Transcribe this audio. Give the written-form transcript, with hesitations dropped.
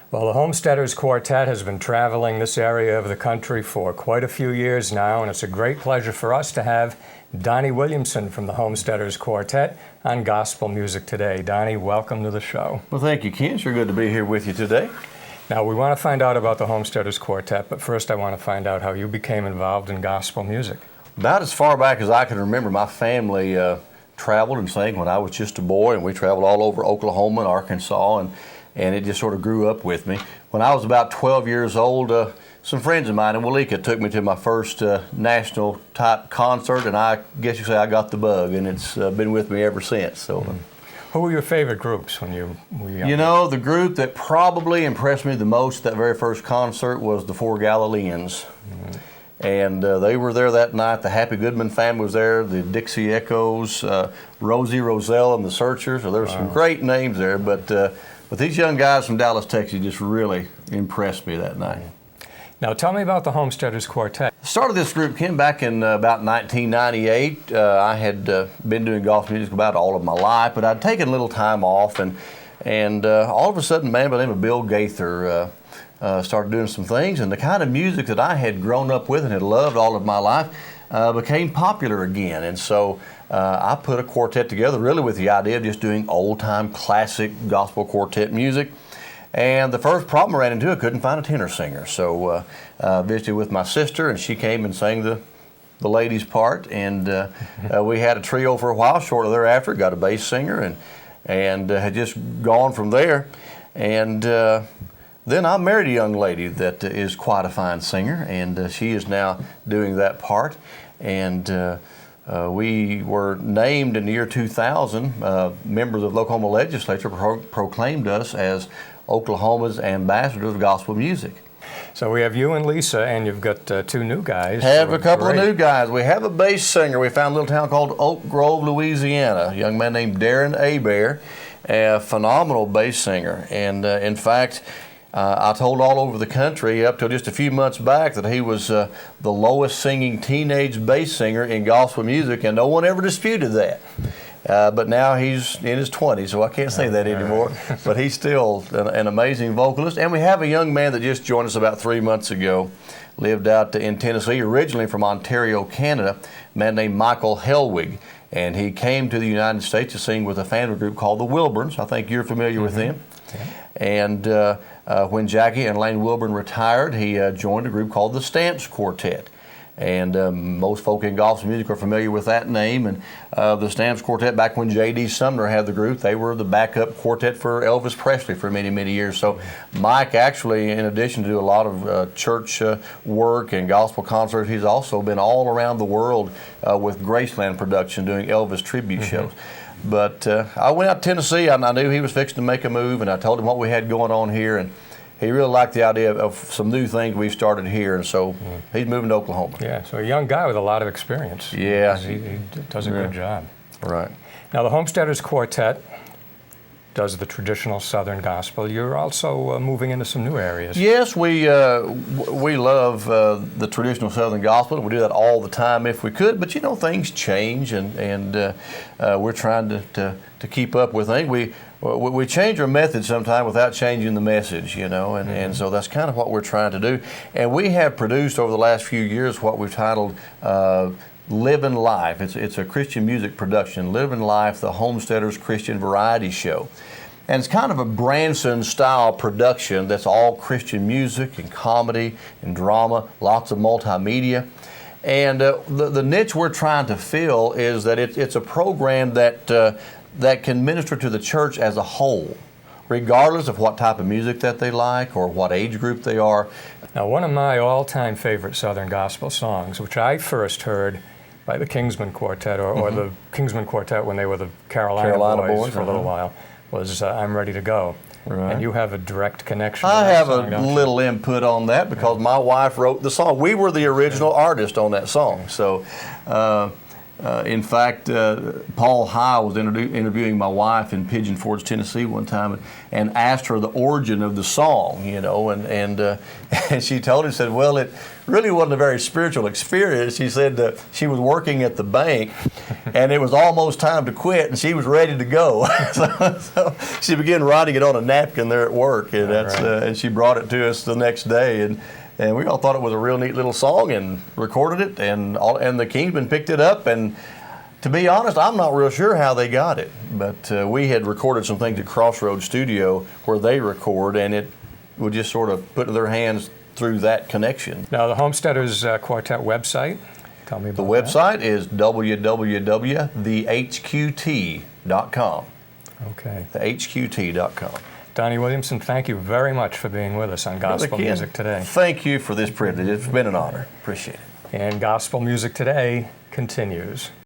Well, the Homesteaders Quartet has been traveling this area of the country for quite a few years now, and it's a great pleasure for us to have Donnie Williamson from the Homesteaders Quartet on Gospel Music Today. Donnie, welcome to the show. Well, thank you, Ken. It's sure good to be here with you today. Now, we want to find out about the Homesteaders Quartet, but first I want to find out how you became involved in gospel music. About as far back as I can remember, my family traveled and sang when I was just a boy, and we traveled all over Oklahoma and Arkansas, and it just sort of grew up with me. When I was about 12 years old, some friends of mine in Walika took me to my first national type concert, and I guess you say I got the bug, and it's been with me ever since. So, Who were your favorite groups when you were young? You know, the group that probably impressed me the most at that very first concert was the Four Galileans. And they were there that night. The Happy Goodman family was there, the Dixie Echoes, Rosie Roselle and the Searchers. So there were some great names there, but these young guys from Dallas, Texas just really impressed me that night. Now tell me about the Homesteaders Quartet. I started this group, Ken, back in about 1998. I had been doing gospel music about all of my life, but I'd taken a little time off, and all of a sudden, a man by the name of Bill Gaither started doing some things, and the kind of music that I had grown up with and had loved all of my life became popular again. And so I put a quartet together really with the idea of just doing old-time classic gospel quartet music. And the first problem I ran into, I couldn't find a tenor singer. So I visited with my sister, and she came and sang the ladies' part. And we had a trio for a while. Shortly thereafter, got a bass singer, and had just gone from there. And then I married a young lady that is quite a fine singer, and she is now doing that part. And we were named in the year 2000, members of the Oklahoma legislature proclaimed us as Oklahoma's ambassadors of gospel music. So we have you and Lisa, and you've got two new guys. Have a couple of new guys. We have a bass singer. We found a little town called Oak Grove, Louisiana, a young man named Darren Hebert, a phenomenal bass singer. And in fact, I told all over the country up till just a few months back that he was the lowest singing teenage bass singer in gospel music, and no one ever disputed that. But now he's in his 20s, so I can't say that anymore. But he's still an amazing vocalist. And we have a young man that just joined us about 3 months ago, lived out in Tennessee, originally from Ontario, Canada, a man named Michael Helwig. And he came to the United States to sing with a family group called the Wilburns. I think you're familiar with them. And when Jackie and Lane Wilburn retired, he joined a group called the Stamps Quartet. And most folk in gospel music are familiar with that name. And the Stamps Quartet, back when J.D. Sumner had the group, they were the backup quartet for Elvis Presley for many, many years. So Mike actually, in addition to do a lot of church work and gospel concerts, he's also been all around the world with Graceland Production doing Elvis tribute shows. But I went out to Tennessee, and I knew he was fixing to make a move, and I told him what we had going on here, and he really liked the idea of some new things we've started here, and so he's moving to Oklahoma. Yeah, so a young guy with a lot of experience. Yeah. He does a good job. Right. Now, the Homesteaders Quartet does the traditional Southern gospel. You're also moving into some new areas. Yes, we love the traditional Southern gospel. We do that all the time if we could, but you know, things change, and we're trying to keep up with things. We change our method sometimes without changing the message, you know, and so that's kind of what we're trying to do. And we have produced over the last few years what we've titled Living Life. It's a Christian music production, Living Life, the Homesteaders Christian Variety Show. And it's kind of a Branson-style production that's all Christian music and comedy and drama, lots of multimedia. And the niche we're trying to fill is that it's a program that can minister to the church as a whole, regardless of what type of music that they like or what age group they are. Now, one of my all-time favorite Southern gospel songs, which I first heard by the Kingsman Quartet, or the Kingsman Quartet when they were the Carolina Boys for a little while, was I'm Ready to Go. Right. And you have a direct connection to I that have song, a little input on that because my wife wrote the song. We were the original artist on that song. So In fact, Paul High was interviewing my wife in Pigeon Forge, Tennessee one time and asked her the origin of the song, and she told him, said, well, it really wasn't a very spiritual experience. She said she was working at the bank and it was almost time to quit and she was ready to go. so she began writing it on a napkin there at work, and and she brought it to us the next day. And we all thought it was a real neat little song and recorded it, and the Kingsmen picked it up. And to be honest, I'm not real sure how they got it, but we had recorded some things at Crossroads Studio where they record, and it would just sort of put their hands through that connection. Now, the Homesteaders Quartet website, tell me about the website is www.thehqt.com. Okay. Thehqt.com. Donnie Williamson, thank you very much for being with us on Gospel Music Today. Thank you for this privilege. It's been an honor. Appreciate it. And Gospel Music Today continues.